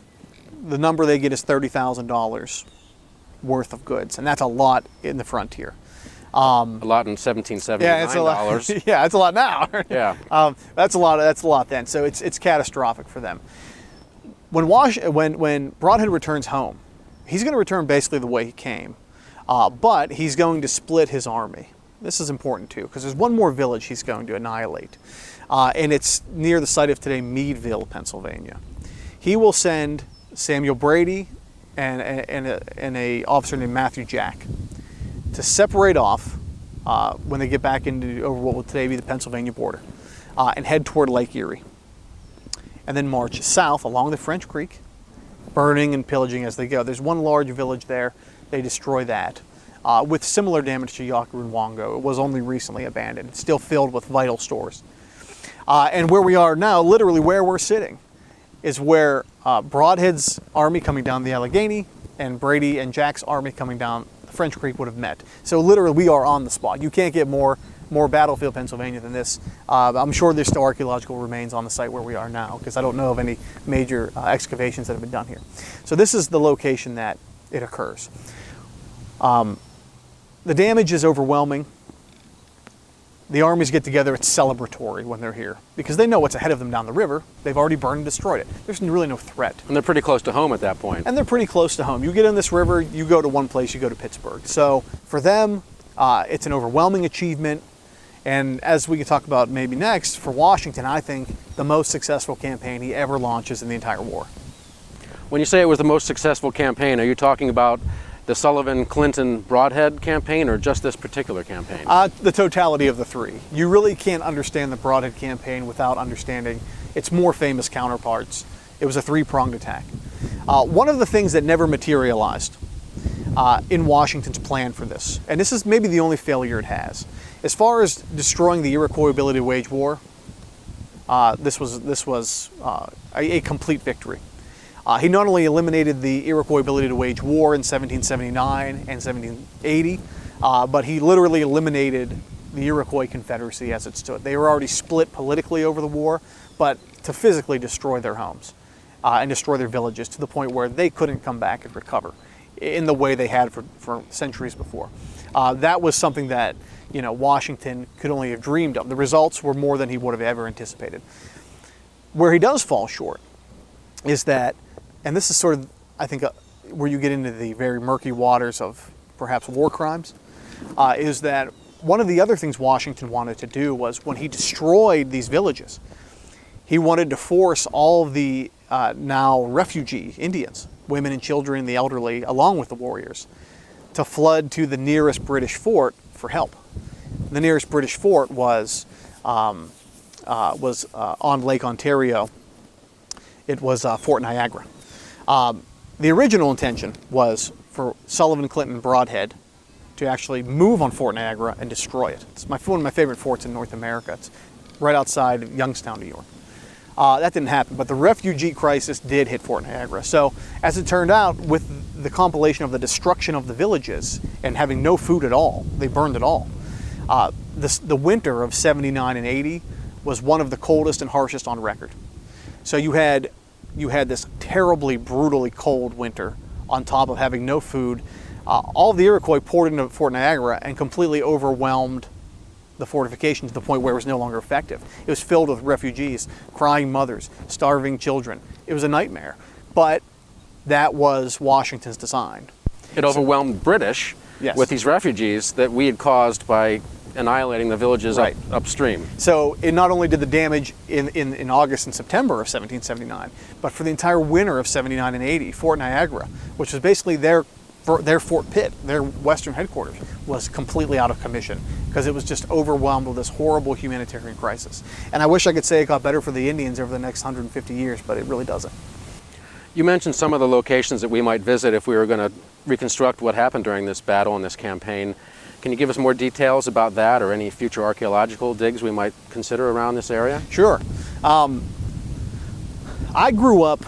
the number they get is $30,000 worth of goods, and that's a lot in the frontier. A lot in 1779 yeah, it's a lot. dollars. Yeah, it's a lot now. Yeah, that's a lot then. So it's catastrophic for them. When Brodhead returns home, he's going to return basically the way he came, but he's going to split his army. This is important too, because there's one more village he's going to annihilate, and it's near the site of today Meadville, Pennsylvania. He will send Samuel Brady and a officer named Matthew Jack to separate off when they get back over what will today be the Pennsylvania border, and head toward Lake Erie, and then march south along the French Creek, burning and pillaging as they go. There's one large village there. They destroy that with similar damage to Yawkoroonwago. It was only recently abandoned. It's still filled with vital stores. And where we are now, literally where we're sitting, is where Brodhead's army coming down the Allegheny and Brady and Jack's army coming down the French Creek would have met. So literally we are on the spot. You can't get more battlefield Pennsylvania than this. I'm sure there's still archaeological remains on the site where we are now, because I don't know of any major excavations that have been done here. So this is the location that it occurs. The damage is overwhelming. The armies get together, it's celebratory when they're here, because they know what's ahead of them down the river. They've already burned and destroyed it. There's really no threat. and they're pretty close to home at that point. And they're pretty close to home. You get in this river, you go to one place, you go to Pittsburgh. So for them, it's an overwhelming achievement. And as we can talk about maybe next, for Washington, I think the most successful campaign he ever launches in the entire war. When you say it was the most successful campaign, are you talking about the Sullivan-Clinton-Brodhead campaign, or just this particular campaign? The totality of the three. You really can't understand the Brodhead campaign without understanding its more famous counterparts. It was a three-pronged attack. One of the things that never materialized in Washington's plan for this, and this is maybe the only failure it has, as far as destroying the Iroquois ability to wage war, this was a complete victory. He not only eliminated the Iroquois ability to wage war in 1779 and 1780, but he literally eliminated the Iroquois Confederacy as it stood. They were already split politically over the war, but to physically destroy their homes and destroy their villages to the point where they couldn't come back and recover in the way they had for centuries before. That was something that, you know, Washington could only have dreamed of. The results were more than he would have ever anticipated. Where he does fall short is that, and this is sort of, I think, where you get into the very murky waters of perhaps war crimes, is that one of the other things Washington wanted to do was, when he destroyed these villages, he wanted to force all of the now refugee Indians, women and children, the elderly, along with the warriors, to flood to the nearest British fort for help. The nearest British fort was on Lake Ontario. It was Fort Niagara. The original intention was for Sullivan, Clinton, and Brodhead to actually move on Fort Niagara and destroy it. It's one of my favorite forts in North America. It's right outside of Youngstown, New York. That didn't happen, but the refugee crisis did hit Fort Niagara. So, as it turned out, with the compilation of the destruction of the villages and having no food at all, they burned it all. The winter of 79 and 80 was one of the coldest and harshest on record. So you had this terribly, brutally cold winter on top of having no food. All of the Iroquois poured into Fort Niagara and completely overwhelmed the fortification to the point where it was no longer effective. It was filled with refugees, crying mothers, starving children. It was a nightmare. But that was Washington's design. It overwhelmed British Yes. with these refugees that we had caused by annihilating the villages Right. upstream. So it not only did the damage in August and September of 1779, but for the entire winter of 79 and 80, Fort Niagara, which was basically their Fort Pitt, their western headquarters, was completely out of commission because it was just overwhelmed with this horrible humanitarian crisis. And I wish I could say it got better for the Indians over the next 150 years, but it really doesn't. You mentioned some of the locations that we might visit if we were going to reconstruct what happened during this battle and this campaign. Can you give us more details about that, or any future archaeological digs we might consider around this area? Sure. I grew up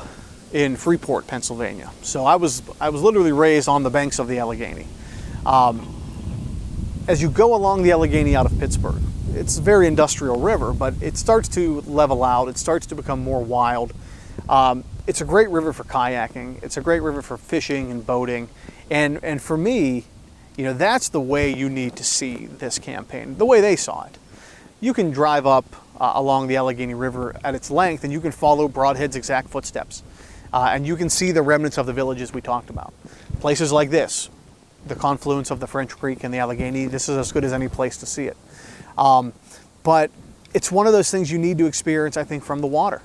in Freeport, Pennsylvania, so I was literally raised on the banks of the Allegheny. As you go along the Allegheny out of Pittsburgh, it's a very industrial river, but it starts to level out. It starts to become more wild. It's a great river for kayaking. It's a great river for fishing and boating. And for me, you know, that's the way you need to see this campaign, the way they saw it. You can drive up along the Allegheny River at its length, and you can follow Brodhead's exact footsteps. And you can see the remnants of the villages we talked about. Places like this, the confluence of the French Creek and the Allegheny, this is as good as any place to see it. But it's one of those things you need to experience, I think, from the water.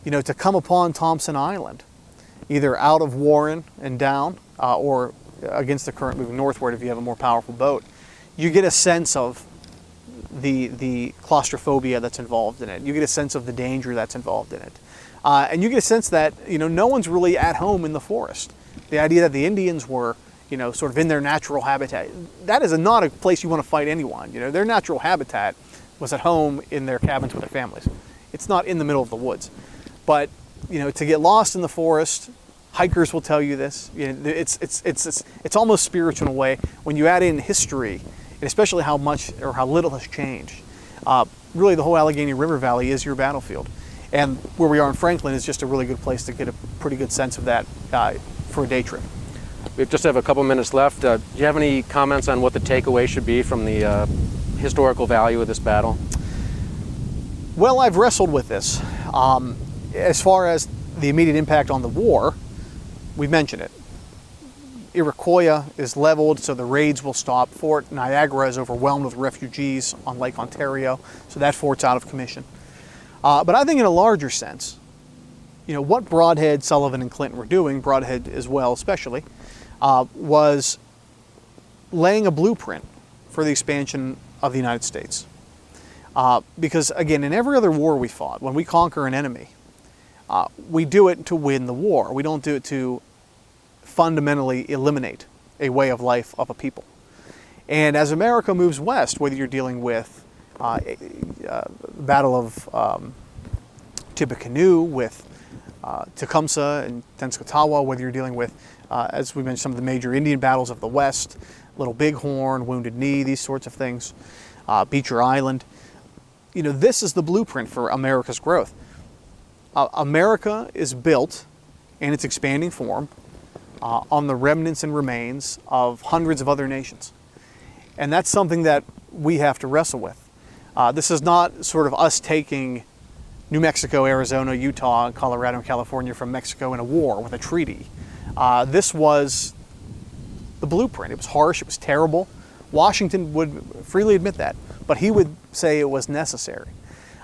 You know, to come upon Thompson Island, either out of Warren and down, or against the current moving northward if you have a more powerful boat, you get a sense of the claustrophobia that's involved in it. You get a sense of the danger that's involved in it. And you get a sense that, you know, no one's really at home in the forest. The idea that the Indians were, you know, sort of in their natural habitat, that is not a place you want to fight anyone. You know, their natural habitat was at home in their cabins with their families. It's not in the middle of the woods. But, you know, to get lost in the forest, hikers will tell you this. You know, it's almost spiritual in a way when you add in history, and especially how much or how little has changed. Really, the whole Allegheny River Valley is your battlefield, and where we are in Franklin is just a really good place to get a pretty good sense of that for a day trip. We just have a couple minutes left. Do you have any comments on what the takeaway should be from the historical value of this battle? Well, I've wrestled with this. As far as the immediate impact on the war, we've mentioned it. Iroquois is leveled, so the raids will stop. Fort Niagara is overwhelmed with refugees on Lake Ontario, so that fort's out of commission. But I think in a larger sense, you know, what Brodhead, Sullivan, and Clinton were doing, Brodhead as well especially, was laying a blueprint for the expansion of the United States. Because again, in every other war we fought, when we conquer an enemy, we do it to win the war. We don't do it to fundamentally eliminate a way of life of a people. And as America moves west, whether you're dealing with the Battle of Tippecanoe, with Tecumseh and Tenskwatawa, whether you're dealing with, as we mentioned, some of the major Indian battles of the West, Little Bighorn, Wounded Knee, these sorts of things, Beecher Island. You know, this is the blueprint for America's growth. America is built in its expanding form on the remnants and remains of hundreds of other nations. And that's something that we have to wrestle with. This is not sort of us taking New Mexico, Arizona, Utah, Colorado, and California from Mexico in a war with a treaty. This was the blueprint. It was harsh, it was terrible. Washington would freely admit that, but he would say it was necessary.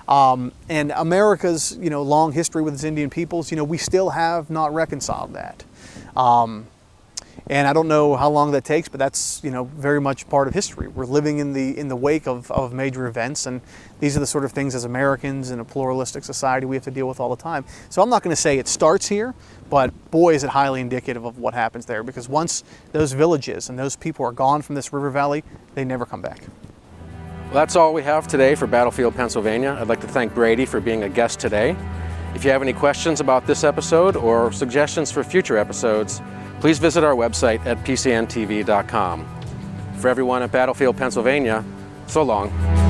And America's, you know, long history with its Indian peoples, you know, we still have not reconciled that. And I don't know how long that takes, but that's, you know, very much part of history. We're living in the wake of major events, and these are the sort of things as Americans in a pluralistic society we have to deal with all the time. So I'm not going to say it starts here, but boy is it highly indicative of what happens there, because once those villages and those people are gone from this river valley, they never come back. Well, that's all we have today for Battlefield, Pennsylvania. I'd like to thank Brady for being a guest today. If you have any questions about this episode or suggestions for future episodes, please visit our website at pcntv.com. For everyone at Battlefield, Pennsylvania, so long.